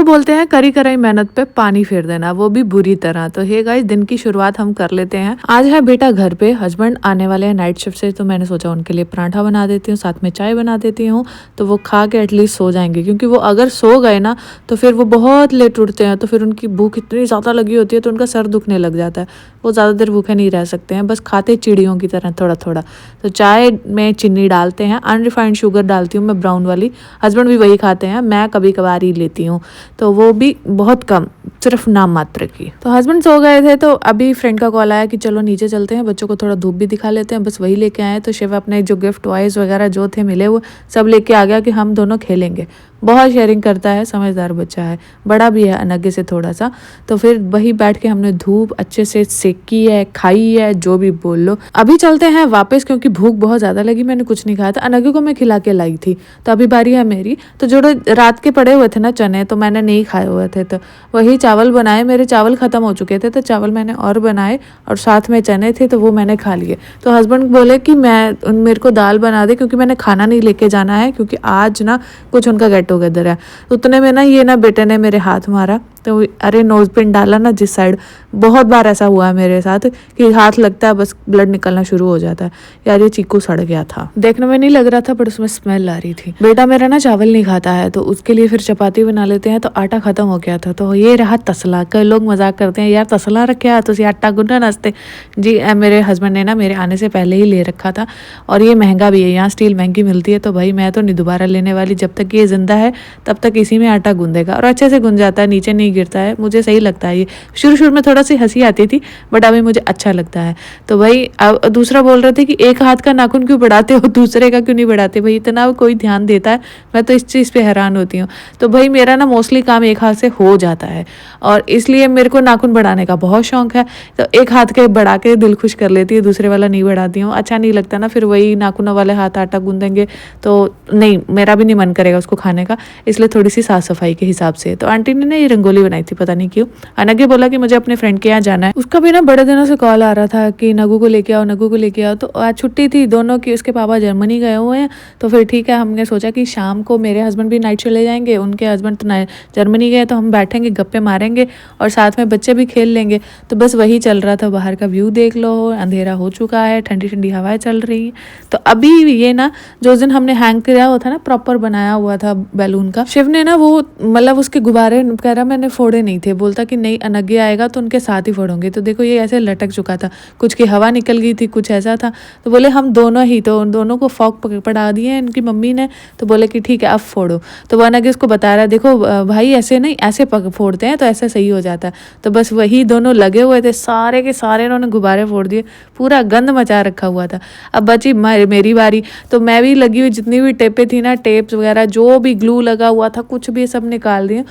बोलते हैं करी कराई मेहनत पे पानी फेर देना, वो भी बुरी तरह। तो हे गाइस, दिन की शुरुआत हम कर लेते हैं। आज है बेटा घर पे, हस्बैंड आने वाले हैं नाइट शिफ्ट से, तो मैंने सोचा उनके लिए पराठा बना देती हूँ, साथ में चाय बना देती हूँ, तो वो खा के एटलीस्ट सो जाएंगे। क्योंकि वो अगर सो गए ना तो फिर वो बहुत लेट उठते हैं, तो फिर उनकी भूख इतनी ज़्यादा लगी होती है तो उनका सर दुखने लग जाता है। वो ज़्यादा देर भूखे नहीं रह सकते हैं, बस खाते चिड़ियों की तरह थोड़ा थोड़ा। तो चाय में चीनी डालते हैं, अनरिफाइंड शुगर डालती हूँ मैं, ब्राउन वाली। हस्बैंड भी वही खाते हैं, मैं कभी कभार ही लेती हूँ, तो वो भी बहुत कम, सिर्फ नाम मात्र की। तो हस्बैंड सो गए थे, तो अभी फ्रेंड का कॉल आया कि चलो नीचे चलते हैं, बच्चों को थोड़ा धूप भी दिखा लेते हैं। बस वही लेके आए। तो शिव अपने जो गिफ्ट टॉयज वगैरह जो थे मिले वो सब लेके आ गया कि हम दोनों खेलेंगे। बहुत शेयरिंग करता है, समझदार बच्चा है, बड़ा भी है अनगे से थोड़ा सा। तो फिर वही बैठ के हमने धूप अच्छे से सेकी है, खाई है, जो भी बोल लो। अभी चलते हैं वापस, क्योंकि भूख बहुत ज़्यादा लगी, मैंने कुछ नहीं खाया था। अनगे को मैं खिला के लाई थी, तो अभी बारी है मेरी। तो जो रात के पड़े हुए थे ना चने, तो मैंने नहीं खाए हुए थे, तो वही चावल बनाए। मेरे चावल ख़त्म हो चुके थे, तो चावल मैंने और बनाए, और साथ में चने थे तो वो मैंने खा लिए। तो हस्बैंड बोले कि मेरे को दाल बना दे, क्योंकि मैंने खाना नहीं लेके जाना है, क्योंकि आज ना कुछ उनका गेट टुगेदर है। उतने में ना ये ना बेटे ने मेरे हाथ मारा, तो अरे नोज पिन डाला ना जिस साइड। बहुत बार ऐसा हुआ है मेरे साथ कि हाथ लगता है बस ब्लड निकलना शुरू हो जाता है। यार ये चीकू सड़ गया था, देखने में नहीं लग रहा था पर उसमें स्मेल आ रही थी। बेटा मेरा ना चावल नहीं खाता है, तो उसके लिए फिर चपाती बना लेते हैं। तो आटा खत्म हो गया था, तो ये रहा तसला। कई लोग मजाक करते हैं, यार तसला रखे तो आटा गुनना नाश्ते। जी मेरे हस्बैंड ने ना मेरे आने से पहले ही ले रखा था, और ये महंगा भी है, यहाँ स्टील महंगी मिलती है। तो भाई मैं तो नहीं दोबारा लेने वाली, जब तक ये जिंदा है तब तक इसी में आटा गूंदेगा, और अच्छे से गुंज जाता है, नीचे नहीं गिरता है। मुझे सही लगता है ये। शुरू में थोड़ा सी हंसी आती थी, बट अभी मुझे अच्छा लगता है। तो भाई अब दूसरा बोल रहे थे कि एक हाथ का नाखून क्यों बढ़ाते हो, दूसरे का क्यों नहीं बढ़ाते। भाई इतना कोई ध्यान देता है, मैं तो इस चीज़ पे हैरान होती हूँ। तो भाई मेरा ना मोस्टली काम एक हाथ से हो जाता है, और इसलिए मेरे को नाखून बढ़ाने का बहुत शौक है। तो एक हाथ के बढ़ा के दिल खुश कर लेती है, दूसरे वाला नहीं बढ़ाती हूँ। अच्छा नहीं लगता ना, फिर वही नाखूनों वाले हाथ आटा गूंदेंगे तो नहीं, मेरा भी नहीं मन करेगा उसको खाने का। इसलिए थोड़ी सी साफ सफाई के हिसाब से। तो आंटी ने ये रंगोली बनाई थी, पता नहीं क्यों। अनगे बोला कि मुझे अपने फ्रेंड के यहाँ जाना है। उसका भी ना बड़े दिनों से कॉल आ रहा था कि नगू को लेके आओ, नगू को लेके आओ। तो आज छुट्टी थी दोनों की, उसके पापा जर्मनी गए हुए हैं। तो फिर ठीक है, हमने सोचा कि शाम को मेरे हस्बैंड भी नाइट चले जाएंगे, उनके हस्बैंड तो जर्मनी गए, तो हम बैठेंगे गप्पे मारेंगे, और साथ में बच्चे भी खेल लेंगे। तो बस वही चल रहा था। बाहर का व्यू देख लो, अंधेरा हो चुका है, ठंडी ठंडी हवाएं चल रही है। तो अभी ये ना जो उस दिन हमने हैंग किया हुआ था ना, प्रॉपर बनाया हुआ था बैलून का, शिव ने ना वो मतलब उसके गुब्बारे कह रहा मैंने फोड़े नहीं थे, बोलता कि नहीं अनगे आएगा तो उनके साथ ही फोड़ोगे। तो देखो ये ऐसे लटक चुका था, कुछ की हवा निकल गई थी, कुछ ऐसा था। तो बोले हम दोनों ही, तो उन दोनों को फॉक पड़ा दिए इनकी मम्मी ने। तो बोले कि ठीक है अब फोड़ो। तो वो अनगे उसको बता रहा है, देखो भाई ऐसे नहीं, ऐसे फोड़ते हैं तो ऐसा सही हो जाता है। तो बस वही दोनों लगे हुए थे, सारे के सारे उन्होंने गुब्बारे फोड़ दिए, पूरा गंद मचा रखा हुआ था। अब बची मेरी बारी, तो मैं भी लगी हुई जितनी भी टेपें थी ना, टेप्स वगैरह जो भी ग्लू लगा हुआ था, कुछ भी सब निकाल दिए।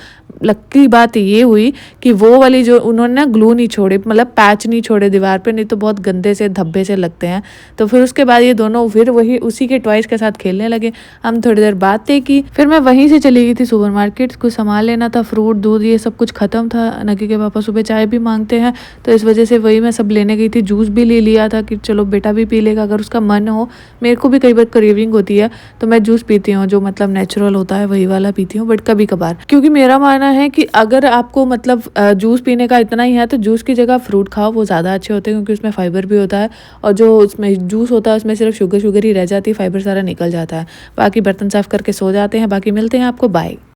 लकी बात ये हुई कि वो वाली जो उन्होंने ना ग्लू नहीं छोड़े, मतलब पैच नहीं छोड़े दीवार पे, नहीं तो बहुत गंदे से धब्बे से लगते हैं। तो फिर उसके बाद ये दोनों फिर वही उसी के टॉयज के साथ खेलने लगे। हम थोड़ी देर बातें की, फिर मैं वहीं से चली गई थी सुपरमार्केट, कुछ सामान लेना था, फ्रूट दूध ये सब कुछ खत्म था। नकी के पापा सुबह चाय भी मांगते हैं, तो इस वजह से वही मैं सब लेने गई थी। जूस भी ले लिया था कि चलो बेटा भी पी लेगा अगर उसका मन हो। मेरे को भी कई बार क्रेविंग होती है, तो मैं जूस पीती हूँ, जो मतलब नेचुरल होता है वही वाला पीती हूँ, बट कभी कभार। क्योंकि मेरा मानना है कि अगर आपको मतलब जूस पीने का इतना ही है तो जूस की जगह फ्रूट खाओ, वो ज़्यादा अच्छे होते हैं, क्योंकि उसमें फाइबर भी होता है, और जो उसमें जूस होता है उसमें सिर्फ शुगर ही रह जाती है, फाइबर सारा निकल जाता है। बाकी बर्तन साफ करके सो जाते हैं, बाकी मिलते हैं आपको, बाय।